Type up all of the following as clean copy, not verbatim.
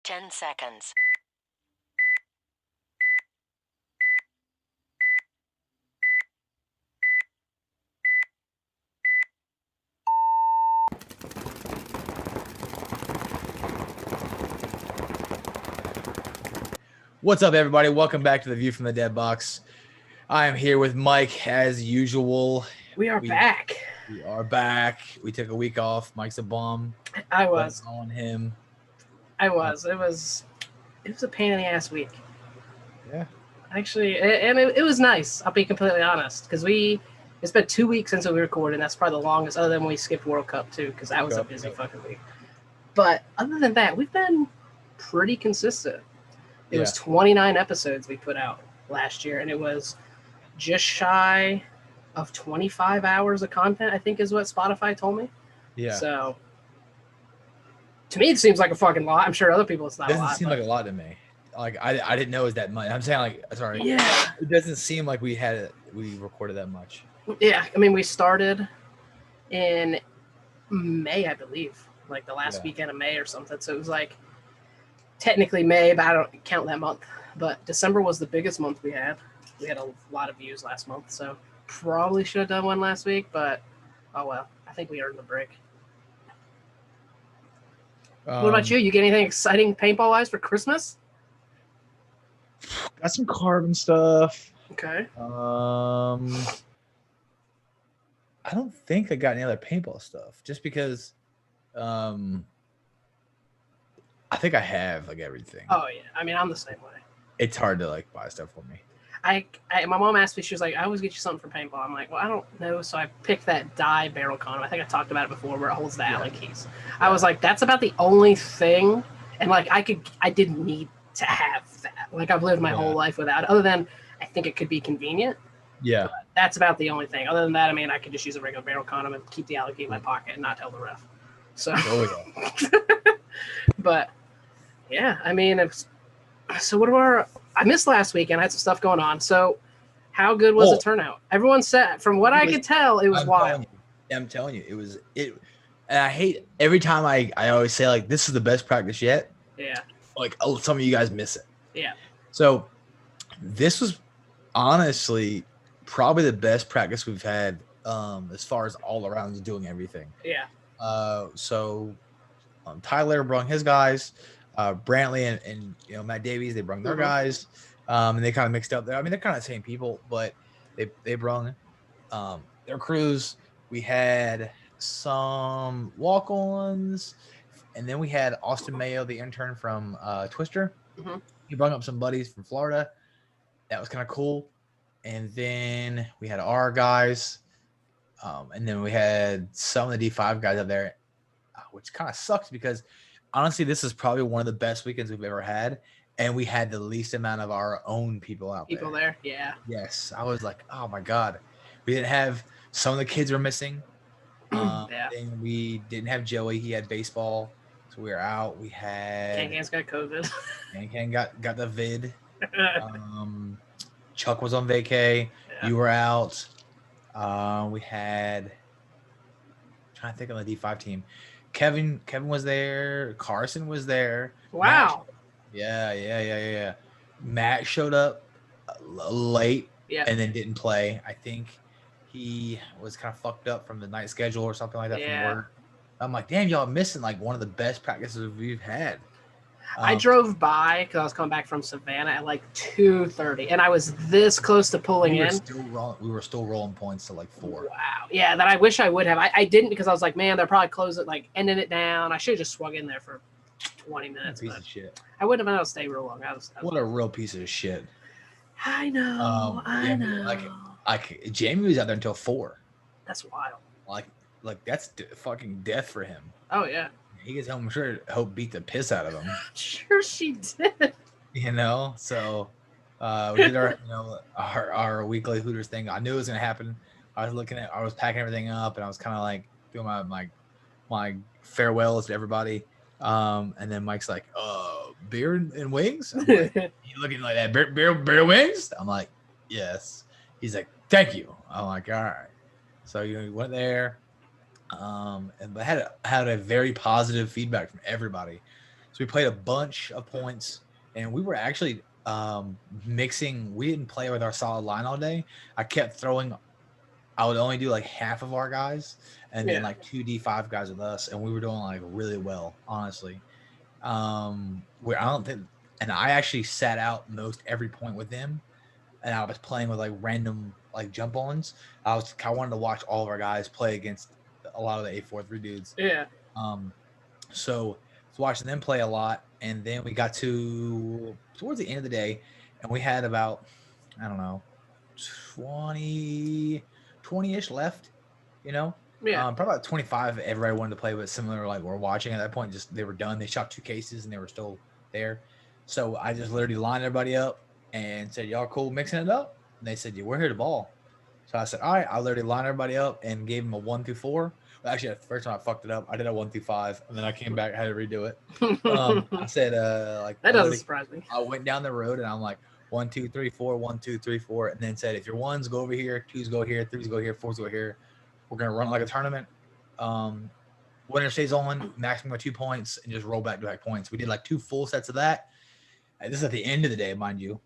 10 seconds. What's up, everybody? Welcome back to the View from the Dead Box. I am here with Mike as usual. We are back. We are back. We took a week off. Mike's a bum. I was. On him. It was a pain in the ass week. Yeah. Actually, and it was nice. I'll be completely honest, because it's been 2 weeks since we recorded, and that's probably the longest, other than when we skipped World Cup too, because that was a busy fucking week. But other than that, we've been pretty consistent. It was 29 episodes we put out last year, and it was just shy of 25 hours of content, I think is what Spotify told me. Yeah. So to me, it seems like a fucking lot. I'm sure other people it's not a lot. It doesn't seem like a lot to me. Like I didn't know it was that much. I'm saying, like, sorry. Yeah. It doesn't seem like we recorded that much. Yeah, I mean, we started in May, I believe, like the last weekend of May or something. So it was like technically May, but I don't count that month. But December was the biggest month we had. We had a lot of views last month, so probably should have done one last week, but oh well. I think we earned the break. What about you? You get anything exciting paintball-wise for Christmas? Got some carbon stuff. Okay. I don't think I got any other paintball stuff, just because I think I have like everything. Oh yeah, I mean, I'm the same way. It's hard to like buy stuff for me. My mom asked me, she was like, I always get you something for paintball. I'm like, well, I don't know. So I picked that die barrel condom. I think I talked about it before, where it holds the Allen keys. I was like, that's about the only thing. And like, I didn't need to have that. Like, I've lived my whole life without it, other than I think it could be convenient. Yeah. But that's about the only thing. Other than that, I mean, I could just use a regular barrel condom and keep the Allen key in my pocket and not tell the ref. So, but yeah, I mean, I missed last weekend. I had some stuff going on. So how good was the turnout? Everyone said, from what I could tell, it was wild. I'm telling you, it. And I hate every time I always say, like, this is the best practice yet. Yeah. Like, some of you guys miss it. Yeah. So this was honestly probably the best practice we've had as far as all around doing everything. Yeah. So Tyler brought his guys. Brantley and Matt Davies, they brought their guys, and they kind of mixed up there. I mean, they're kind of the same people, but they brought their crews. We had some walk-ons, and then we had Austin Mayo, the intern from Twister. Mm-hmm. He brought up some buddies from Florida. That was kind of cool. And then we had our guys, and then we had some of the D5 guys up there, which kind of sucks because honestly, this is probably one of the best weekends we've ever had, and we had the least amount of our own people out there. People there, yeah. Yes, I was like, oh my god, we didn't have some of the kids were missing. And we didn't have Joey; he had baseball, so we were out. We had Can-Can's got COVID. Can got the vid. Chuck was on vacay. Yeah. You were out. We had. I'm trying to think on the D5 team. Kevin was there. Carson was there. Wow. Yeah. Matt showed up late and then didn't play. I think he was kind of fucked up from the night schedule or something like that from work. I'm like, damn, y'all missing like one of the best practices we've had. I drove by because I was coming back from Savannah at like 2:30, and I was this close to pulling in. We were still rolling points to like 4. Wow. Yeah, that I wish I would have. I didn't because I was like, man, they're probably closing it, like ending it down. I should have just swung in there for 20 minutes. Piece of shit. I wouldn't have been able to stay real long. What a real piece of shit. I know. I know. Like Jamie was out there until 4. That's wild. Like that's fucking death for him. Oh yeah. He gets home, I'm sure Hope beat the piss out of him. Sure she did. So we did our weekly Hooters thing. I knew it was gonna happen. I was packing everything up, and I was kind of like doing my farewells to everybody. And then Mike's like, beer and wings? I'm like, you looking like that, beer and wings? I'm like, yes. He's like, thank you. I'm like, all right. So we went there. But had a very positive feedback from everybody. So we played a bunch of points, and we were actually mixing. We didn't play with our solid line all day. I kept throwing. I would only do like half of our guys, and then like 2D5 guys with us, and we were doing like really well, honestly. Where I don't think, and I actually sat out most every point with them, and I was playing with like random like jump ons. I wanted to watch all of our guys play against a lot of the 843 dudes. Yeah. So I was watching them play a lot, and then we got to towards the end of the day, and we had about, I don't know, 20-ish left, you know. Probably about 25 everybody wanted to play, but similar, like we're watching at that point, just they were done. They shot 2 cases and they were still there. So I just literally lined everybody up and said, y'all cool mixing it up? And they said, yeah, we're here to ball. So I said, all right. I literally lined everybody up and gave them a 1 through 4. Well, actually, the first time I fucked it up, I did a 1 through 5, and then I came back, I had to redo it. I said, like that doesn't surprise me. I went down the road and I'm like 1 2 3 4, 1 2 3 4, and then said, if your 1s go over here, 2s go here, 3s go here, 4s go here. We're gonna run like a tournament. Winner stays on, maximum of 2 points, and just roll back to back points. We did like 2 full sets of that. And this is at the end of the day, mind you.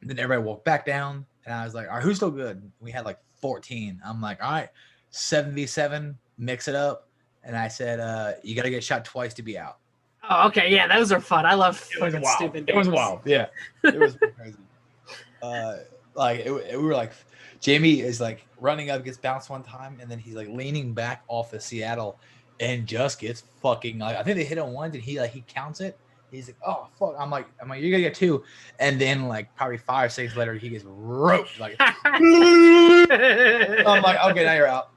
And then everybody walked back down, and I was like, all right, who's still good? We had like 14. I'm like, all right, 7v7, mix it up. And I said, you got to get shot twice to be out. Oh, okay. Yeah, those are fun. I love fucking stupid games. It was wild. Yeah. It was crazy. We were like, Jamie is like running up, gets bounced one time, and then he's like leaning back off of Seattle and just gets fucking like, I think they hit him once and he counts it. He's like, oh fuck. I'm like, you're gonna get 2. And then like probably 5 seconds later, he gets roped. Like I'm like, okay, now you're out.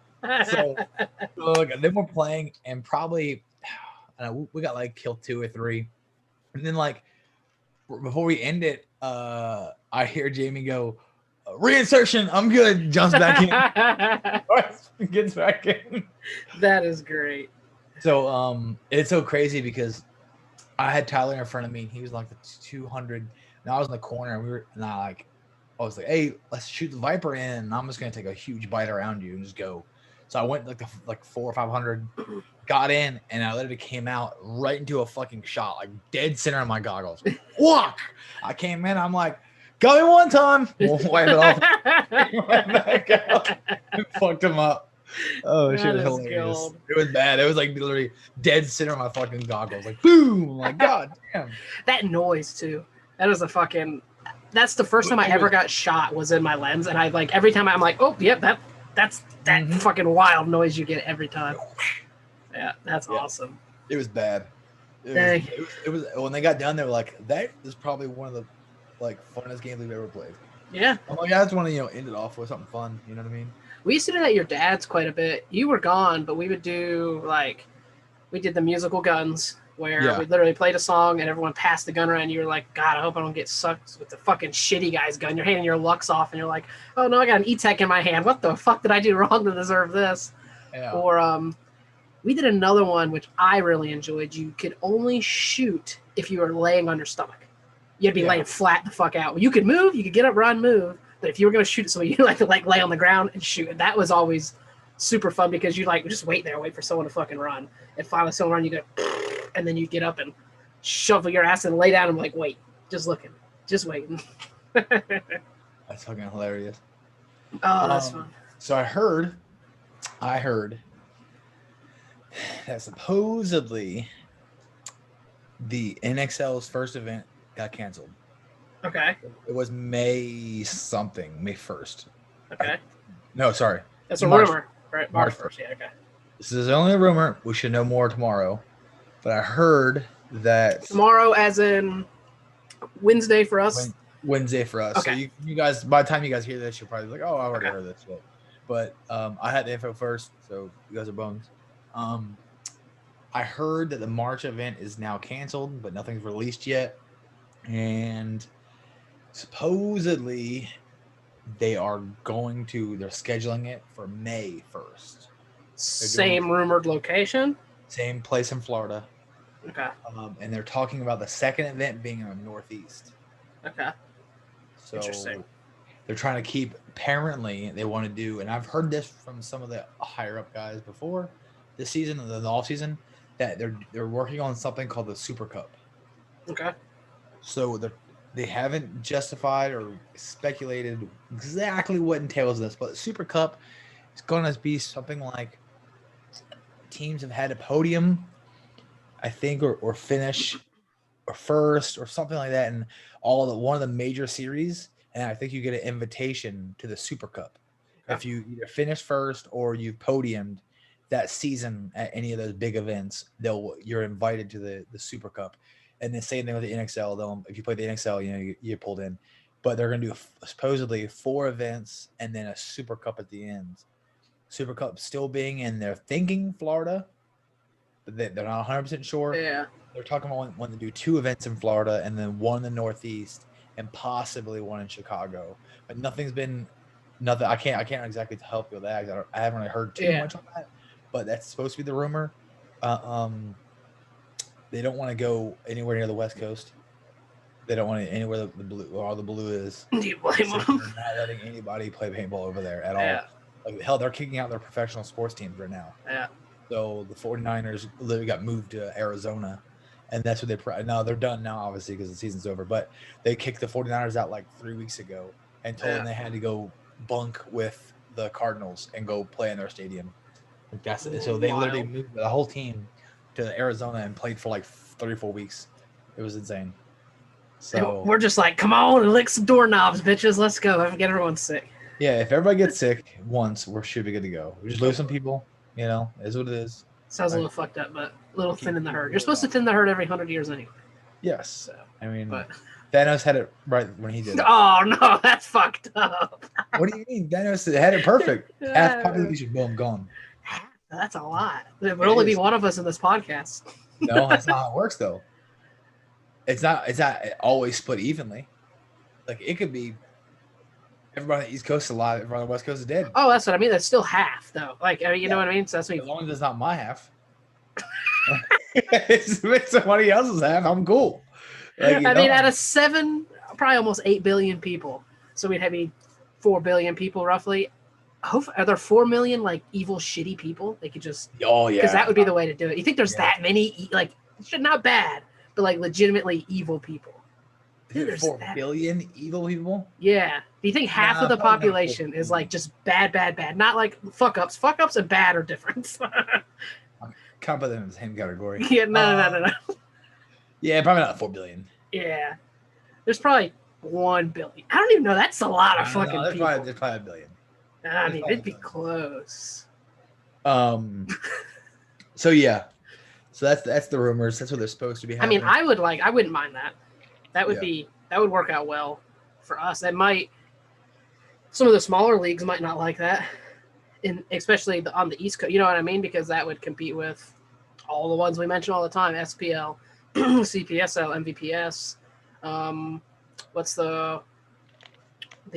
So then we're playing, and probably we got like killed 2 or 3. And then like before we end it, I hear Jamie go, reinsertion, I'm good. Jumps back in. Gets back in. That is great. So it's so crazy because I had Tyler in front of me, and he was like the 200, and I was in the corner, and I was like, hey, let's shoot the Viper in, and I'm just gonna take a huge bite around you and just go. So I went like 400 or 500, got in, and I literally came out right into a fucking shot, like dead center of my goggles. Walk! I came in, I'm like, got me one time. We'll wipe it off. Went back out. Fucked him up. Oh, shit was hilarious. Gold. It was bad. It was like literally dead center of my fucking goggles. Like, boom! Like, god damn. That noise, too. That is a fucking... That's the first time I ever got shot was in my lens, and I like every time I'm like, oh, yep, that's that fucking wild noise you get every time. Yeah, that's awesome. It was bad. It was when they got done, they were like, that is probably one of the like funnest games we've ever played. Yeah. I'm like, I just want to end it off with something fun. You know what I mean? We used to do that at your dad's quite a bit. You were gone, but we would do we did the musical guns where we literally played a song and everyone passed the gun around. You were like, God, I hope I don't get sucked with the fucking shitty guy's gun. You're handing your Lux off and you're like, oh no, I got an E-Tech in my hand. What the fuck did I do wrong to deserve this? Yeah. Or we did another one which I really enjoyed. You could only shoot if you were laying on your stomach. You had to be laying flat the fuck out. You could move, you could get up, run, move. But if you were going to shoot somebody, you had to lay on the ground and shoot. And that was always super fun because you just wait there, wait for someone to fucking run. And finally someone run, you go, and then you get up and shovel your ass and lay down and like, wait, just looking, just waiting. That's fucking hilarious. Oh, that's fun. So I heard that supposedly the NXL's first event got canceled. Okay. It was May 1st. Okay. No, sorry. That's a rumor. Right, March 1st. Yeah, okay. This is only a rumor. We should know more tomorrow. But I heard that... Tomorrow as in Wednesday for us? Wednesday for us. Okay. So you guys, by the time you guys hear this, you'll probably be like, oh, I already heard this. But I had the info first, so you guys are bones. I heard that the March event is now canceled, but nothing's released yet. And supposedly they're scheduling it for May 1st. Same rumored location? Same place in Florida. Okay. And they're talking about the second event being in the Northeast. Okay. So they're trying to keep, apparently they want to do, and I've heard this from some of the higher up guys before this season, the off season, that they're working on something called the Super Cup. Okay. So they haven't justified or speculated exactly what entails this, but the Super Cup is going to be something like teams have had a podium, I think, or finish or first or something like that in one of the major series, and I think you get an invitation to the Super Cup Okay. if you either finish first or you've podiumed that season at any of those big events. You're invited to the Super Cup, and the same thing with the NXL. If you play the NXL, you get pulled in, but they're going to do supposedly 4 events and then a Super Cup at the end. Super Cup still being in their thinking Florida, but they're not 100% sure. Yeah. They're talking about when they do 2 events in Florida and then 1 in the Northeast and possibly 1 in Chicago. But nothing. I can't exactly help you with that. I haven't really heard too much on that, but that's supposed to be the rumor. Uh, um, they don't want to go anywhere near the West Coast. They don't want to anywhere the blue where all the blue is. Do you blame So them? they're not letting anybody play paintball over there at Yeah. all. Like hell, they're kicking out their professional sports teams right now. Yeah. So the 49ers literally got moved to Arizona, and that's what no, they're done now, obviously, because the season's over. But they kicked the 49ers out like 3 weeks ago and told them they had to go bunk with the Cardinals and go play in their stadium. Like that's it. So they literally moved the whole team to Arizona and played for like 34 weeks. It was insane. So we're just like, come on and lick some doorknobs, bitches. Let's go and get everyone sick. yeah, if everybody gets sick once, we should be good to go. We just lose some people, is what it is. Sounds a little fucked up, but a little thin in the herd. You're supposed to thin the herd every 100 years anyway. Yes. So, I mean, Thanos had it right when he did it. Oh, no, that's fucked up. What do you mean? Thanos had it perfect. Half population, boom, gone. That's a lot. There would only be one of us in this podcast. No, that's not how it works, though. It's not always split evenly. Like, it could be everybody on the East Coast is alive, everybody on the West Coast is dead. Oh, that's what I mean. That's still half, though. Like, you know what I mean? So that's as long as it's not my half. It's somebody else's half. I'm cool. Like, I mean, out of 7, probably almost 8 billion people. So we'd have 4 billion people roughly. Are there 4 million like evil, shitty people? They could just. Oh yeah. Because that would be the way to do it. You think there's that many like not bad, but like legitimately evil people? 4 billion evil people? Yeah. Do you think half of the population is like just bad? Not like fuck ups. Fuck ups and bad are different. Can't put them in the same category. Yeah, no. Yeah, probably not 4 billion. Yeah. There's probably 1 billion. I don't even know. That's a lot of fucking people. There's probably a billion. I mean, it'd be close. So yeah. So that's the rumors. That's what they're supposed to be happening. I mean, I wouldn't mind that. That would work out well for us. Some of the smaller leagues might not like that. Especially on the East Coast, you know what I mean? Because that would compete with all the ones we mention all the time: SPL, CPSL, MVPS. What's the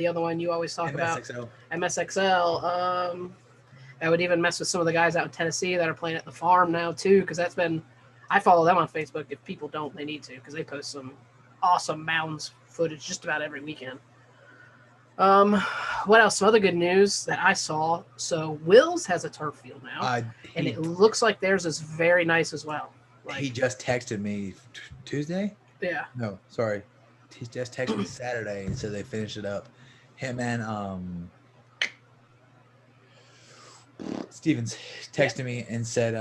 other one you always talk about? MSXL. I would even mess with some of the guys out in Tennessee that are playing at the farm now too, because I follow them on Facebook. If people don't, they need to, because they post some awesome mounds footage just about every weekend. What else? Some other good news that I saw. So Will's has a turf field now, and it looks like theirs is very nice as well. Like, he just texted me Tuesday. Yeah. No, sorry. He just texted me Saturday and said they finished it up. Him and Stevens texted me and said,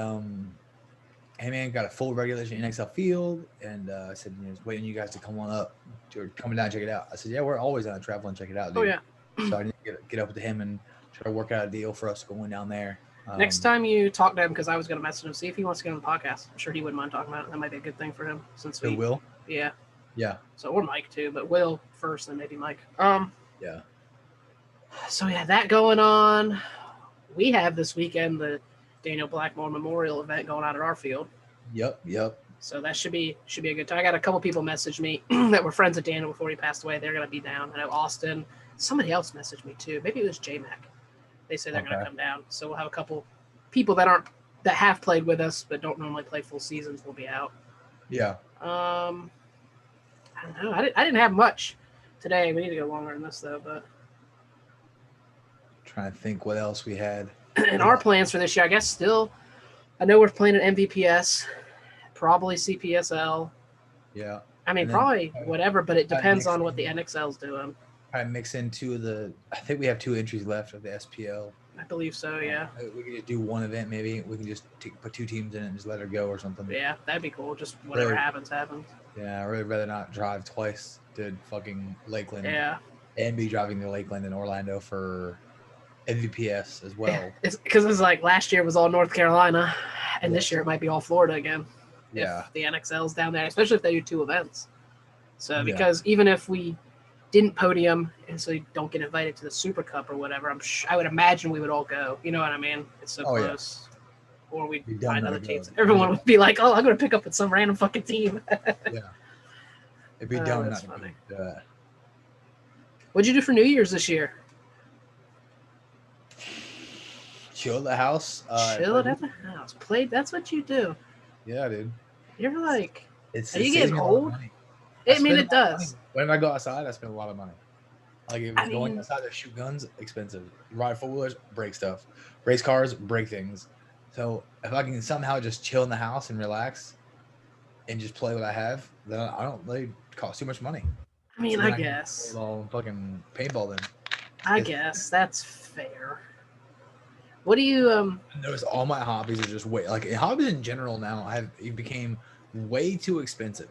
"Hey man, got a full regulation NXL field," and I said, "Just waiting you guys to come on up, or coming down and check it out." I said, "Yeah, we're always on a travel and check it out, dude." Oh yeah. So I need to get up with him and try to work out a deal for us going down there. Next time you talk to him, because I was going to message him, see if he wants to get on the podcast. I'm sure he wouldn't mind talking about it. That might be a good thing for him, since we Will. Yeah. Yeah. So or Mike too, but Will first, then maybe Mike. Yeah. So yeah, that going on. We have this weekend the Daniel Blackmore Memorial event going on at our field. Yep. So that should be a good time. I got a couple people message me that were friends of Daniel before he passed away. They're gonna be down. I know Austin. Somebody else messaged me too. Maybe it was J-Mac. They say they're gonna come down. So we'll have a couple people that have played with us but don't normally play full seasons will be out. Yeah. I don't know. I didn't have much today. We need to go longer than this though, but trying to think what else we had. And our plans for this year, I guess still I know we're playing an MVPS, probably CPSL. Yeah. I mean, and then probably whatever, but it probably depends mix on what the in, NXL's doing. probably mix in two of the. I think we have two entries left of the SPL. I believe so, yeah. We could just do one event, maybe. We can just put two teams in it and just let her go or something. Yeah, that'd be cool. Just whatever Really, happens, happens. yeah, I really rather not drive twice to fucking Lakeland Yeah. and be driving to Lakeland and Orlando for MVPS as well. It's because it's like last year was all North Carolina, and Yeah. this year it might be all Florida again. Yeah. If the NXL's down there, especially if they do two events. So Yeah. because even if we didn't podium and so you don't get invited to the Super Cup or whatever, I would imagine we would all go. You know what I mean? It's so close. Yeah. Or we'd find other teams. Everyone would be like, "Oh, I'm going to pick up with some random fucking team." Yeah. It'd be dumb that's not funny. to do that. What'd you do for New Year's this year? Chill at the house. Chill at the house. Played. That's what you do. Yeah, dude. You're like, are you getting old? I mean, it does. When I go outside, I spend a lot of money. Like if it's going outside to shoot guns, expensive. Ride four-wheelers, break stuff. Race cars, break things. So if I can somehow just chill in the house and relax and just play what I have, then I don't really cost too much money. I mean, I guess. All fucking paintball then. I guess that's fair. What do you I notice all my hobbies are just hobbies in general now became way too expensive.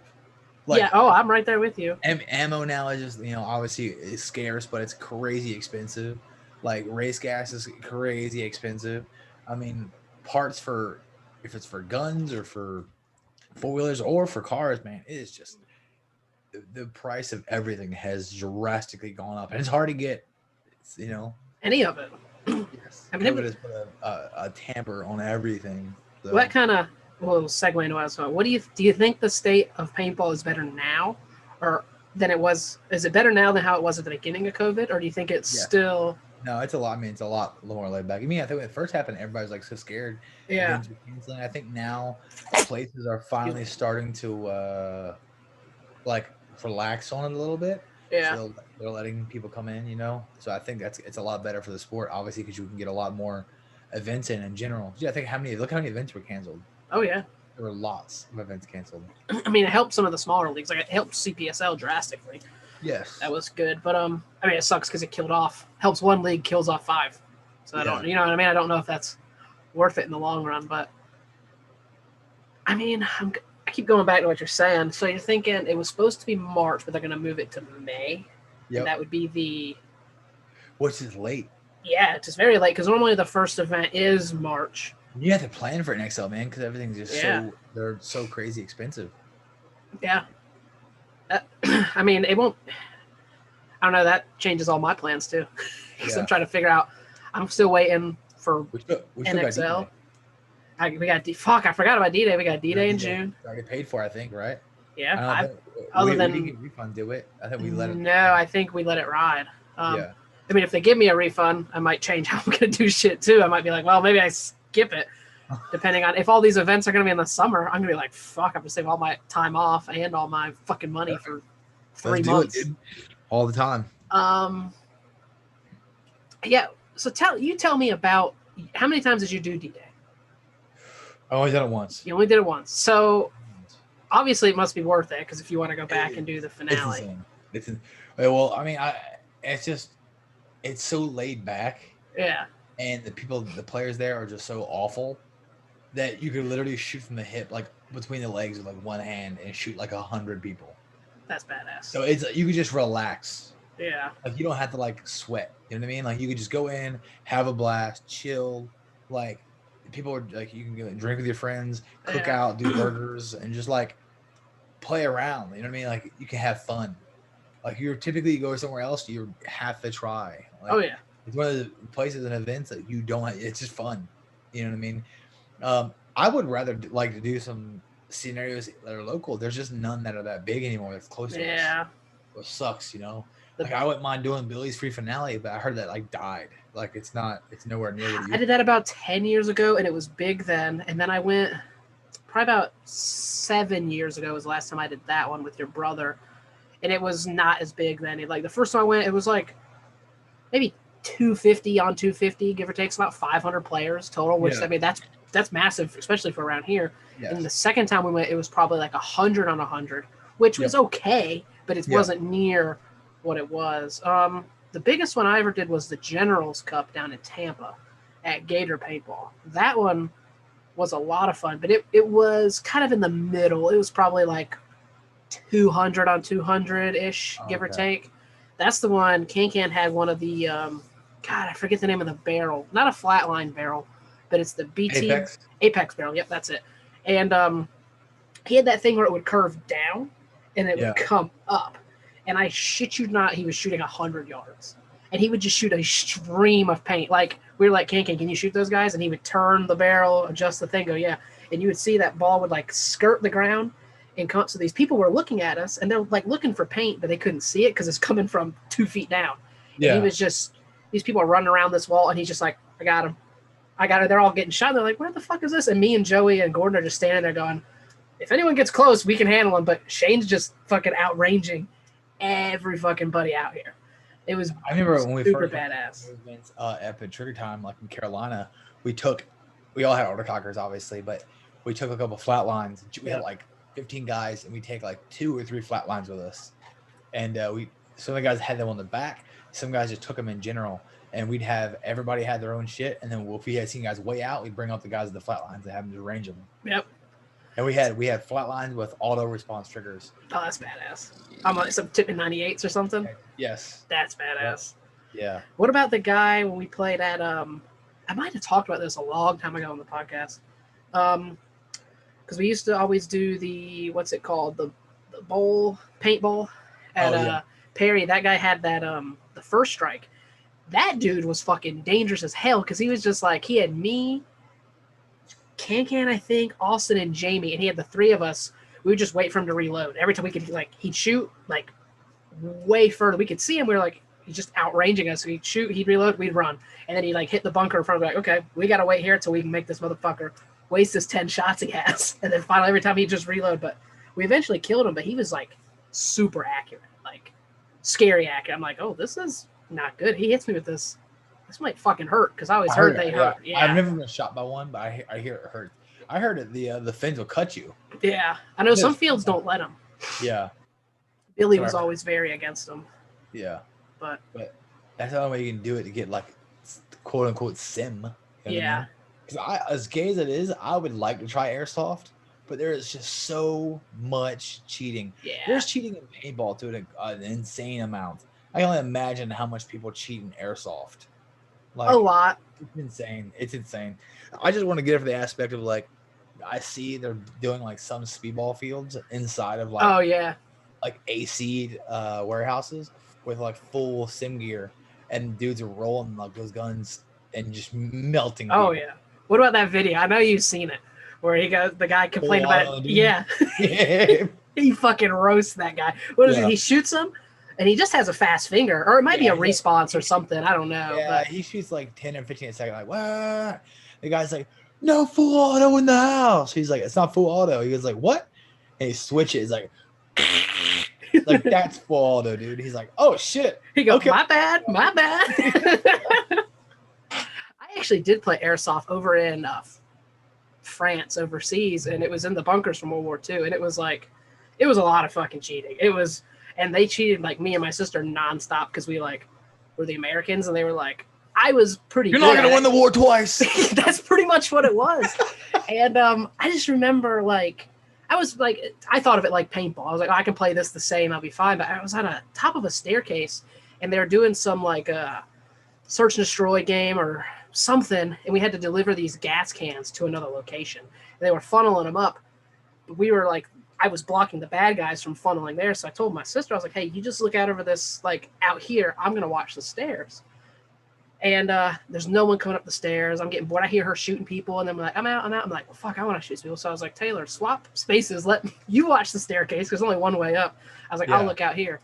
Like, yeah, I'm right there with you. Ammo now is just, obviously it's scarce, but it's crazy expensive. Like race gas is crazy expensive. I mean, parts for if it's for guns or for four-wheelers or for cars, man, it is just the price of everything has drastically gone up, and it's hard to get. Any of it. Yes, I mean, COVID has put a tamper on everything. So. What kind of segue into what I was talking about. Do you think the state of paintball is better now, or than it was? Is it better now than how it was at the beginning of COVID, or do you think it's still? No, it's a lot. I mean, it's a lot more laid back. I mean, I think when it first happened, everybody was like so scared. Yeah. I think now places are finally starting to relax on it a little bit. Yeah. So they're letting people come in, So I think it's a lot better for the sport, obviously, because you can get a lot more events in general. Yeah, I think look how many events were canceled. Oh yeah. There were lots of events canceled. I mean, it helped some of the smaller leagues. Like it helped CPSL drastically. Yes. That was good, but I mean, it sucks because it helps one league, kills off 5. So I don't, you know what I mean? I don't know if that's worth it in the long run, but I mean, I keep going back to what you're saying. So you're thinking it was supposed to be March, but they're going to move it to May. Yep. And that would be which is late. Yeah, it's just very late because normally the first event is March. You have to plan for NXL, man, because everything's just they're so crazy expensive. Yeah. I mean, it won't. I don't know. That changes all my plans too, because I'm trying to figure out. I'm still waiting for NXL. We got fuck. I forgot about D-Day. We got D-Day in June. Already paid for, I think, right? Yeah. We didn't get refund, did we? I think we let it. No, I think we let it ride. I mean, if they give me a refund, I might change how I'm going to do shit too. I might be like, well, maybe I skip it, depending on if all these events are going to be in the summer. I'm going to be like, fuck, I'm going to save all my time off and all my fucking money for 3 months. It, dude. All the time. Yeah. So tell me about how many times did you do D-Day? I only did it once. You only did it once. So obviously it must be worth it because if you want to go back and do the finale. It's insane. Well, I mean, it's so laid back. Yeah. And the players there are just so awful that you could literally shoot from the hip, like between the legs with like one hand and shoot like 100 people. That's badass. So you could just relax. Yeah. Like you don't have to like sweat. You know what I mean? Like you could just go in, have a blast, chill. Like people are like, you can drink with your friends, cook out, do burgers, and just like play around. You know what I mean? Like you can have fun. Like you go somewhere else, you have to try. Like, oh yeah. It's one of the places and events that you don't. It's just fun. You know what I mean? I would rather like to do some scenarios that are local. There's just none that are that big anymore. That's close to us. Yeah. Which sucks, Like I wouldn't mind doing Billy's free finale, but I heard that like died. Like it's nowhere near. I did that about 10 years ago, and it was big then. And then I went probably about 7 years ago was the last time I did that one with your brother, and it was not as big then. Like the first time I went, it was like maybe 250 on 250, give or take. It's about 500 players total, which I mean that's massive, especially for around here. Yes. And the second time we went, it was probably like 100 on 100, which was okay, but it wasn't near what it was. The biggest one I ever did was the Generals Cup down in Tampa at Gator Paintball. That one was a lot of fun, but it was kind of in the middle. It was probably like 200 on 200-ish, give or take. That's the one. Can had one of the, God, I forget the name of the barrel. Not a flatline barrel, but it's the BT. Apex barrel. Yep, that's it. And he had that thing where it would curve down and it would come up. And I shit you not, he was shooting 100 yards. And he would just shoot a stream of paint. Like, we were like, can you shoot those guys? And he would turn the barrel, adjust the thing, go, yeah. And you would see that ball would, like, skirt the ground. And so these people were looking at us, and they're, like, looking for paint, but they couldn't see it because it's coming from 2 feet down. Yeah. And he was just, these people are running around this wall, and he's just like, I got him. They're all getting shot. And they're like, where the fuck is this? And me and Joey and Gordon are just standing there going, if anyone gets close, we can handle him. But Shane's just fucking outranging every fucking buddy out here. It was I remember when we first badass. Events, at Trigger Time, like in Carolina, we all had autocockers, obviously, but we took a couple flat lines. We had like 15 guys, and we take like 2 or 3 flat lines with us. And some of the guys had them on the back. Some guys just took them in general. And everybody had their own shit. And then if we had seen guys way out, we'd bring up the guys with the flat lines and have them to range them. Yep. And we had flat lines with auto response triggers. Oh, that's badass. I'm like some tipping 98s or something. Yes. That's badass. Yeah. What about the guy when we played at I might have talked about this a long time ago on the podcast. Because we used to always do the what's it called? The paintball at Perry. That guy had that the first strike. That dude was fucking dangerous as hell because he was just like, he had me, Can, I think, Austin, and Jamie, and he had the 3 of us. We would just wait for him to reload. Every time we could, like, he'd shoot, like, way further. We could see him. We were like, he's just outranging us. So he'd shoot, he'd reload, we'd run. And then he'd, like, hit the bunker in front of us. Like, okay, we got to wait here until we can make this motherfucker waste his 10 shots he has. And then finally, every time he'd just reload. But we eventually killed him, but he was, like, super accurate. Like, scary accurate. I'm like, oh, this is not good. He hits me with this. This might fucking hurt because I always heard they hurt. Yeah. I've never been shot by one, but I hear it hurt. I heard that the fins will cut you. Yeah, I know some fields don't let them. Yeah. Billy was always very against them. Yeah. But that's the only way you can do it to get like quote unquote sim. Yeah. Because as gay as it is, I would like to try airsoft, but there is just so much cheating. Yeah. There's cheating in paintball to an insane amount. I can only imagine how much people cheat in airsoft. Like, a lot. It's insane. It's insane. I just want to get it for the aspect of like, I see they're doing like some speedball fields inside of like, oh yeah, like AC warehouses with like full sim gear, and dudes are rolling like those guns and just melting. Oh people. yeah. What about that video? I know you've seen it where the guy complained about it. Dude. Yeah. He fucking roasts that guy. What is it? He shoots him. And he just has a fast finger, or it might be a response or something. I don't know. Yeah, but he shoots like 10 or 15 a second. Like, what? The guy's like, no full auto in the house. He's like, it's not full auto. He goes like, what? And he switches like that's full auto, dude. He's like, oh shit. He goes, okay. My bad. I actually did play airsoft over in France, overseas, and it was in the bunkers from World War II, and it was a lot of fucking cheating. And they cheated like me and my sister nonstop because we like were the Americans, and they were like, I was pretty. You're not gonna win the war twice. That's pretty much what it was. And I just remember like I thought of it like paintball. I was like, oh, I can play this the same, I'll be fine. But I was on a top of a staircase, and they were doing some like search and destroy game or something, and we had to deliver these gas cans to another location. And they were funneling them up, but we were like. I was blocking the bad guys from funneling there. So I told my sister, I was like, hey, you just look out over this, like out here. I'm going to watch the stairs. And there's no one coming up the stairs. I'm getting bored. I hear her shooting people. And then I'm like, I'm out. I'm like, well, fuck, I want to shoot people. So I was like, Taylor, swap spaces. Let you watch the staircase. There's only one way up. I was like, I'll look out here.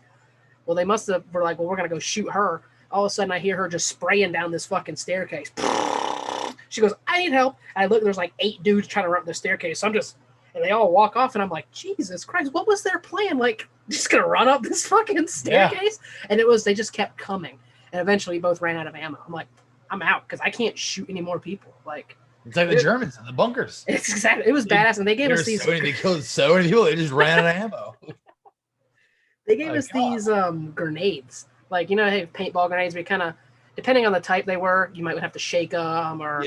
Well, they must have were like, well, we're going to go shoot her. All of a sudden I hear her just spraying down this fucking staircase. She goes, I need help. And I look, there's like 8 dudes trying to run up the staircase. So I'm just, and they all walk off, and I'm like, Jesus Christ, what was their plan? Like, just gonna run up this fucking staircase? Yeah. And they just kept coming. And eventually, both ran out of ammo. I'm like, I'm out, because I can't shoot any more people. Like, it's like the Germans in the bunkers. It's exactly, it was badass, and they gave us these. They killed so many people, they just ran out of ammo. They gave us these grenades. Like, you know, hey, paintball grenades, we kind of, depending on the type they were, you might have to shake them or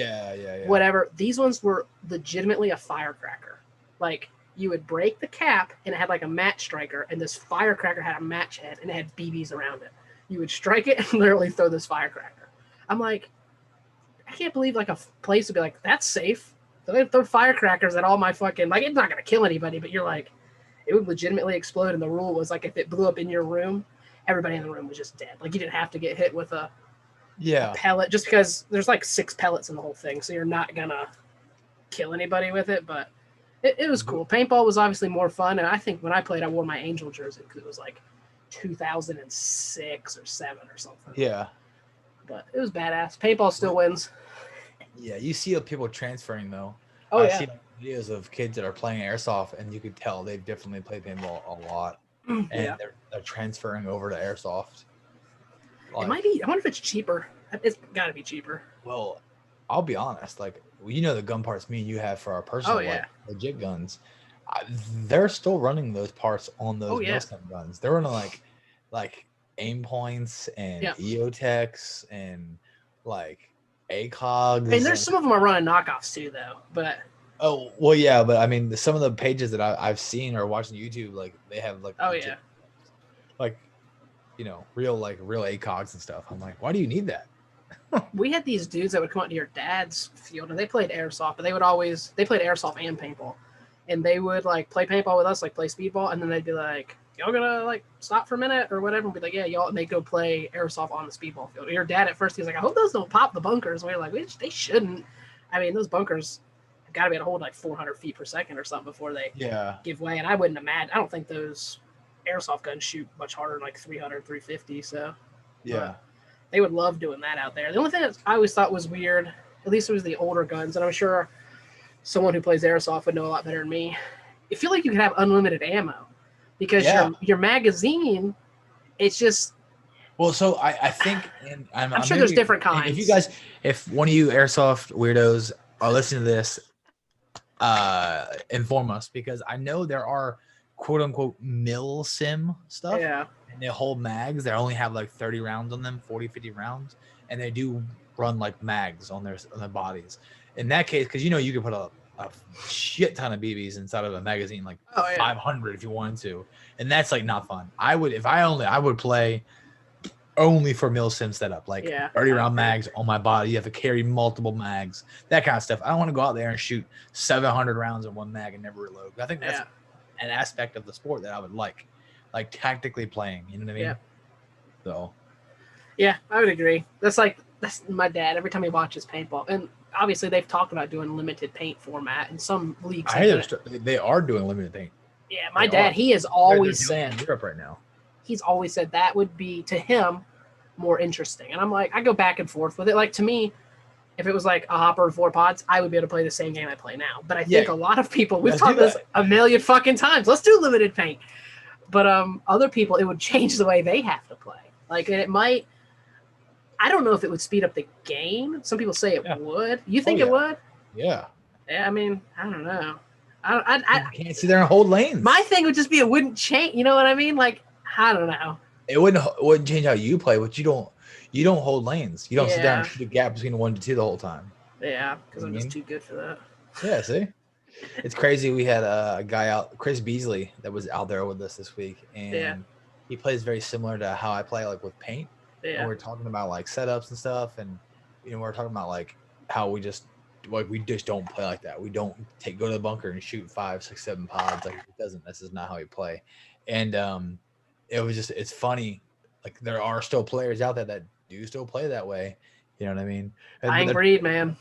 whatever. These ones were legitimately a firecracker. Like, you would break the cap and it had like a match striker, and this firecracker had a match head and it had BBs around it. You would strike it and literally throw this firecracker. I'm like, I can't believe like a place would be like, that's safe. They throw firecrackers at all my fucking, like, it's not going to kill anybody, but you're like, it would legitimately explode. And the rule was like, if it blew up in your room, everybody in the room was just dead. Like, you didn't have to get hit with a pellet, just because there's like 6 pellets in the whole thing. So you're not going to kill anybody with it. But it was cool. Paintball was obviously more fun. And I think when I played, I wore my Angel jersey because it was like 2006 or 7 or something. Yeah. But it was badass. Paintball still wins. Yeah, you see people transferring though. Oh, I've seen videos of kids that are playing Airsoft, and you could tell they've definitely played paintball a lot, and they're transferring over to Airsoft. Like, it might be. I wonder if it's cheaper. It's got to be cheaper. Well, I'll be honest. Like, you know, the gun parts me and you have for our personal legit guns, they're still running those parts on those Milsim guns. They're running like aim points and EOTechs and like ACOGs. And there's some of them are running knockoffs too, though. But but I mean, some of the pages that I've seen or watching YouTube, like they have like like, you know, real ACOGs and stuff. I'm like, why do you need that? We had these dudes that would come out to your dad's field, and they played Airsoft, but they played Airsoft and paintball, and they would like play paintball with us, like play speedball, and then they'd be like, y'all gonna like stop for a minute or whatever, and be like, yeah, y'all, and they go play Airsoft on the speedball field. Your dad at first, he was like, I hope those don't pop the bunkers. And we were like, they shouldn't. I mean, those bunkers have got to be able to hold like 400 feet per second or something before they give way. And I wouldn't imagine, I don't think those Airsoft guns shoot much harder than like 300, 350. So they would love doing that out there. The only thing that I always thought was weird, at least it was the older guns, and I'm sure someone who plays Airsoft would know a lot better than me. I feel like you could have unlimited ammo. Because your magazine, it's just. Well, so I think, and I'm sure there's different kinds. If one of you Airsoft weirdos are listening to this, inform us, because I know there are quote unquote Milsim stuff. Yeah. And they hold mags that only have like 30 rounds on them, 40, 50 rounds, and they do run like mags on their bodies. In that case, because you know you can put a shit ton of BBs inside of a magazine, like 500 if you wanted to, and that's like not fun. I would play only for Milsim setup, like 30 round mags on my body. You have to carry multiple mags, that kind of stuff. I don't want to go out there and shoot 700 rounds in one mag and never reload. I think that's an aspect of the sport that I would like tactically playing. You know what I mean? So yeah, I would agree. That's my dad every time he watches paintball, and obviously they've talked about doing limited paint format in some leagues. They are doing limited paint. Yeah, my dad, he has always said in Europe right now. He's always said that would be to him more interesting, and I'm like, I go back and forth with it. Like, to me, if it was like a hopper and 4 pods, I would be able to play the same game I play now. But I think a lot of people, we've talked this a million fucking times. Let's do limited paint. But other people, it would change the way they have to play. Like, and it might. I don't know if it would speed up the game. Some people say it would. You think it would? Yeah. Yeah, I mean, I don't know. I can't sit there and hold lanes. My thing would just be it wouldn't change. You know what I mean? Like, I don't know. It wouldn't change how you play, but you don't hold lanes. You don't sit down and shoot a gap between 1 to 2 the whole time. Yeah, because I'm just too good for that. Yeah, see? It's crazy. We had a guy out, Chris Beasley, that was out there with us this week, and he plays very similar to how I play, like with paint. Yeah. And we're talking about like setups and stuff, and you know, we're talking about like how we just don't play like that. We don't go to the bunker and shoot 5, 6, 7 pods. Like, this is not how we play. And it's funny. Like, there are still players out there that do still play that way. You know what I mean? Dying breed, man.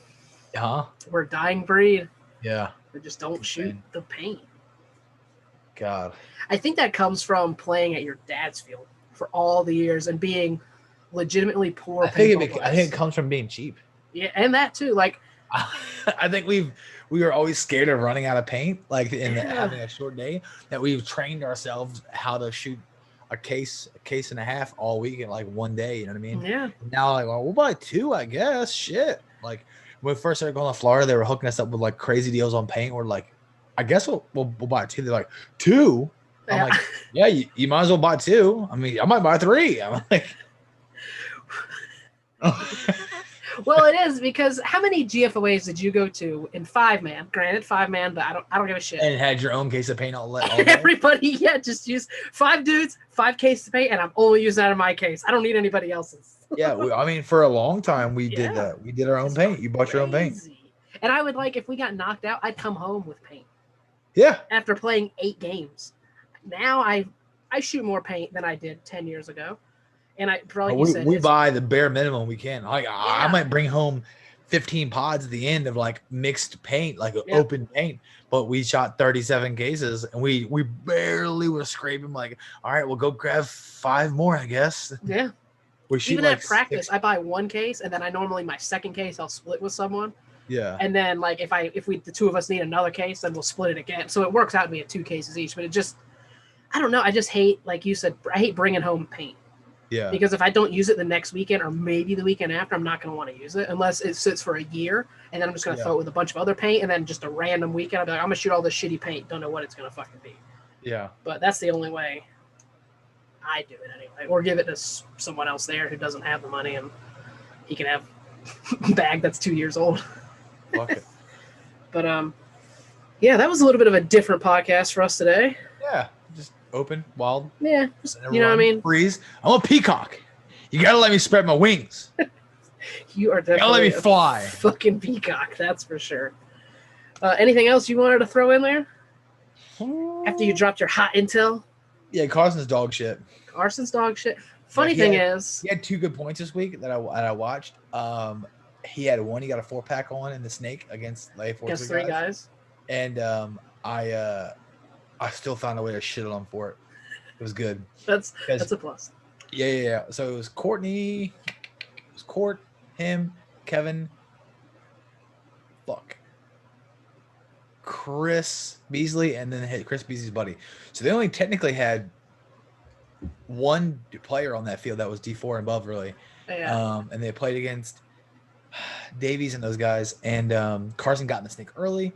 Huh? We're a dying breed. Yeah. We just don't shoot the paint. God. I think that comes from playing at your dad's field for all the years and being legitimately poor. I think it comes from being cheap. Yeah, and that too. Like, I think we were always scared of running out of paint, like having a short day, that we've trained ourselves how to shoot a case and a half all week in like one day. You know what I mean? Yeah. Now, like, well, we'll buy 2, I guess. Shit. Like, when we first started going to Florida, they were hooking us up with like crazy deals on paint. We're like, I guess we'll buy 2. They're like, 2? I'm like, yeah, you might as well buy 2. I mean, I might buy 3. I'm like, well, it is because how many GFOAs did you go to in 5-man? Granted, 5-man, but I don't give a shit. And had your own case of paint all day. Everybody, yeah, just use 5 dudes, 5 cases of paint, and I'm only using that in my case. I don't need anybody else's. Yeah, I mean, for a long time we did that. We did our own paint. You bought your own paint. And I would if we got knocked out, I'd come home with paint. Yeah. After playing 8 games, now I shoot more paint than I did 10 years ago. And we buy the bare minimum we can. I might bring home 15 pods at the end of mixed paint, open paint, but we shot 37 cases and we barely were scraping. All right, we'll go grab 5 more, I guess. Yeah. We shoot even at practice, 6. I buy 1 case and then I normally my second case I'll split with someone. Yeah. And then if the 2 of us need another case, then we'll split it again. So it works out to be at 2 cases each. But it just, I don't know. I just hate, like you said, I hate bringing home paint. Yeah. Because if I don't use it the next weekend or maybe the weekend after, I'm not going to want to use it unless it sits for a year. And then I'm just going to throw it with a bunch of other paint. And then just a random weekend, I'll be like, I'm going to shoot all this shitty paint. Don't know what it's going to fucking be. Yeah. But that's the only way I do it anyway. Or give it to someone else there who doesn't have the money and he can have a bag that's 2 years old. Fuck it. But, yeah, that was a little bit of a different podcast for us today. Yeah. Just open, wild. Yeah. Just, you know what I mean? Freeze. I'm a peacock. You got to let me spread my wings. You are definitely let me fly. Fucking peacock, that's for sure. Anything else you wanted to throw in there? After you dropped your hot intel? Yeah, Carson's dog shit. Carson's dog shit. Funny thing is, he had 2 good points this week that I watched. He had one. He got a 4-pack on in the snake against 3 guys. And I still found a way to shit on him for it. It was good. That's a plus. Yeah. So it was Courtney. It was Court, him, Kevin. Chris Beasley, and then Chris Beasley's buddy. So they only technically had 1 player on that field that was D4 and above, really. Yeah. And they played against Davies and those guys. And Carson got in the snake early,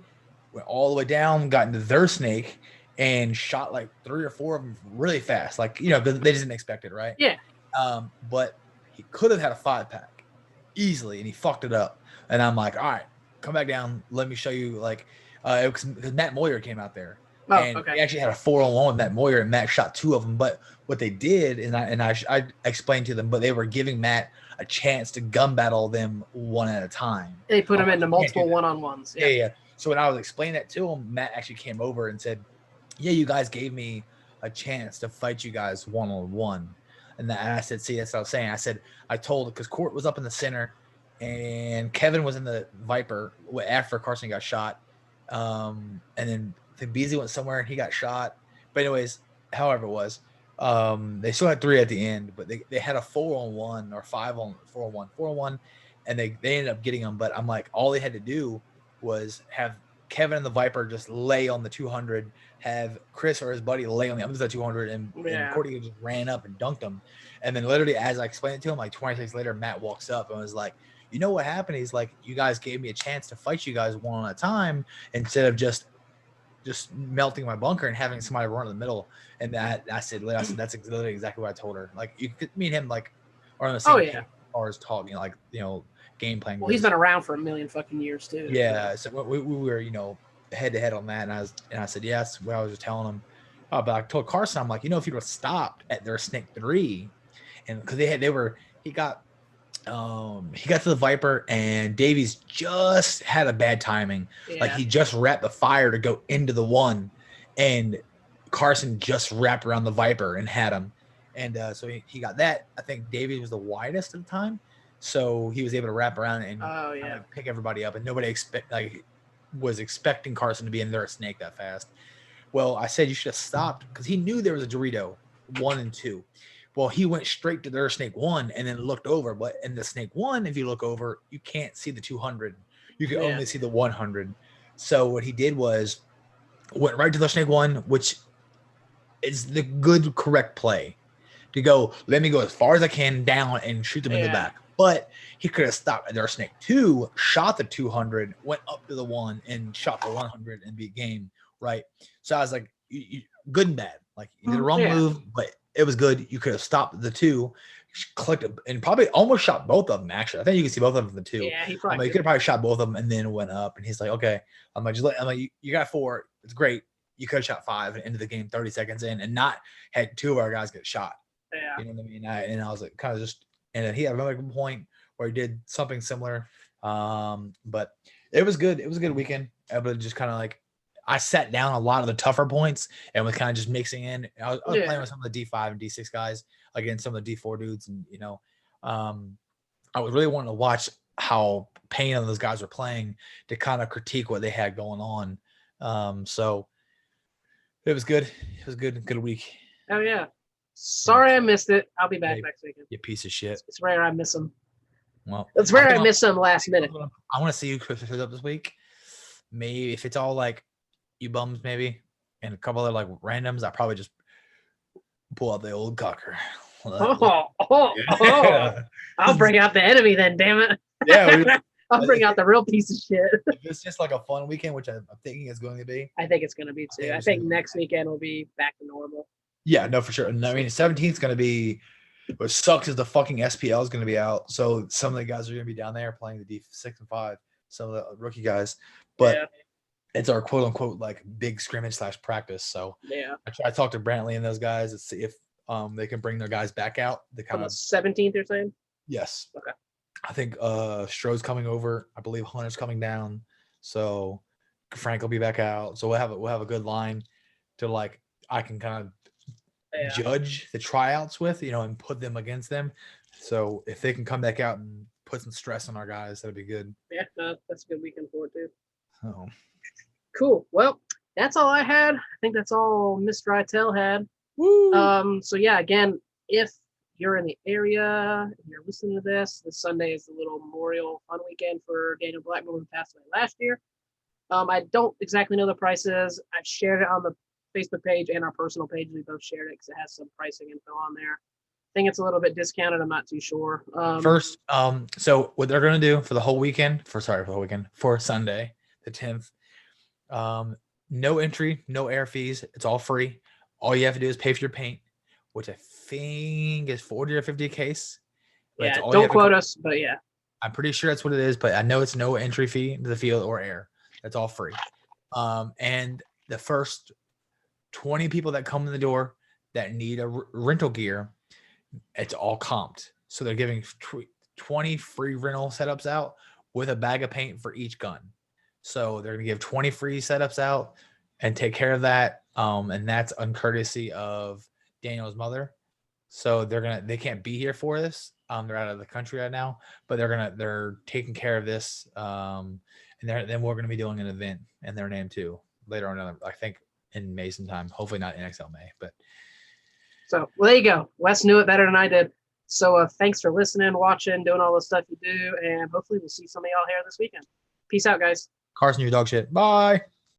went all the way down, got into their snake, and shot 3 or 4 of them really fast. Because they didn't expect it, right? Yeah. But he could have had a 5-pack easily, and he fucked it up. And I'm like, all right, come back down. Let me show you. Because Matt Moyer came out there. Oh, and okay. He actually had a 4-on-1 with Matt Moyer, and Matt shot 2 of them. But what they did, and I explained to them, but they were giving Matt a chance to gun battle them one at a time. They put him into multiple one-on-ones. Yeah. So when I was explaining that to him, Matt actually came over and said, yeah, you guys gave me a chance to fight you guys one-on-one. And I said, see, that's what I was saying. I said, I told, because Court was up in the center and Kevin was in the Viper after Carson got shot. And then I think Beasley went somewhere and he got shot. But anyways, however it was, they still had 3 at the end, but they had a 4-on-1 or 4-on-1, and they ended up getting them. But I'm like, all they had to do was have Kevin and the Viper just lay on the 200, have Chris or his buddy lay on the other 200, and Courtney just ran up and dunked him. And then literally, as I explained it to him, 20 seconds later, Matt walks up and was like, you know what happened? He's like, you guys gave me a chance to fight you guys one at a time instead of just melting my bunker and having somebody run in the middle. And I said that's literally exactly what I told her. You could meet him are on the same as far as talking, game playing. Well, he's been around for a million fucking years too. Yeah, so we were head to head on that, and I said yes. What I was just telling him, but I told Carson, I'm like, if you'd have stopped at their snake 3, and because he got to the Viper, and Davies just had a bad timing. Yeah. He just wrapped the fire to go into the 1, and Carson just wrapped around the Viper and had him. And so he got that. I think Davies was the widest at the time, so he was able to wrap around and pick everybody up. And nobody was expecting Carson to be in their snake that fast. Well, I said you should have stopped because he knew there was a Dorito 1 and 2. Well, he went straight to their snake 1 and then looked over. But in the snake 1, if you look over, you can't see the 200. You can only see the 100. So what he did was went right to the snake 1, which is the good, correct play to go. Let me go as far as I can down and shoot them in the back. But he could have stopped at their snake 2, shot the 200, went up to the 1 and shot the 100 and beat game. Right. So I was like, good and bad. Like you did a wrong move, but it was good. You could have stopped the two, collected, and probably almost shot both of them. Actually, I think you can see both of them from the two. Yeah, he probably you could have probably shot both of them and then went up. And he's like, okay, I'm like, you got 4. It's great. You could have shot 5 and ended the game 30 seconds in, and not had 2 of our guys get shot. Yeah, you know what I mean. And I was like, kind of just, and then he had another point where he did something similar. But it was good. It was a good weekend. But just kind of like, I sat down a lot of the tougher points and was kind of just mixing in. I was playing with some of the D5 and D6 guys against some of the D4 dudes, and I was really wanting to watch how Payne and those guys were playing to kind of critique what they had going on. So it was good. It was good. Good week. Oh yeah. Sorry I missed it. I'll be back next weekend. You piece of shit. It's rare I miss them. Well, it's rare I miss them last minute. I want to see you Christmas up this week. Maybe if it's all like you bums, maybe, and a couple of like randoms, I probably just pull out the old cocker. I'll bring out the enemy then, damn it. Yeah. I'll bring out the real piece of shit. If it's just like a fun weekend, which I'm thinking is going to be. I think it's going to be too. I think next weekend will be back to normal. Yeah, no, for sure. And I mean, 17th is going to be. What sucks is the fucking SPL is going to be out, so some of the guys are going to be down there playing the D6 and 5. Some of the rookie guys, but it's our quote unquote like big scrimmage / practice. So I talked to Brantley and those guys to see if they can bring their guys back out. The kind of 17th, you're saying? Yes. Okay. I think Stroh's coming over. I believe Hunter's coming down. So Frank will be back out. So we'll have a good line to like I can kind of judge the tryouts with, and put them against them. So if they can come back out and put some stress on our guys, that'd be good. Yeah, that's a good weekend for it too. Oh. Cool. Well, that's all I had. I think that's all Mr. Itel had. Woo! So yeah, again, if you're in the area and you're listening to this Sunday is the little memorial fun weekend for Daniel Blackmore, who passed away last year. I don't exactly know the prices. I've shared it on the Facebook page and our personal page. We both shared it because it has some pricing info on there. I think it's a little bit discounted. I'm not too sure. First, so what they're going to do for the whole weekend, for Sunday, the 10th, no entry, no air fees. It's all free. All you have to do is pay for your paint, which I think is 40 or 50 a case. Yeah, don't quote us, but yeah. I'm pretty sure that's what it is, but I know it's no entry fee to the field or air. That's all free. And the first 20 people that come in the door that need a rental gear, it's all comped. So they're giving 20 free rental setups out with a bag of paint for each gun. So they're going to give 20 free setups out and take care of that. And that's uncourtesy of Daniel's mother. So they can't be here for this. They're out of the country right now, but they're taking care of this. And then we're going to be doing an event in their name too later on. I think in May sometime, hopefully not NXL May, but. So there you go. Wes knew it better than I did. So thanks for listening, watching, doing all the stuff you do, and hopefully we'll see some of y'all here this weekend. Peace out, guys. Carson, your dog shit. Bye.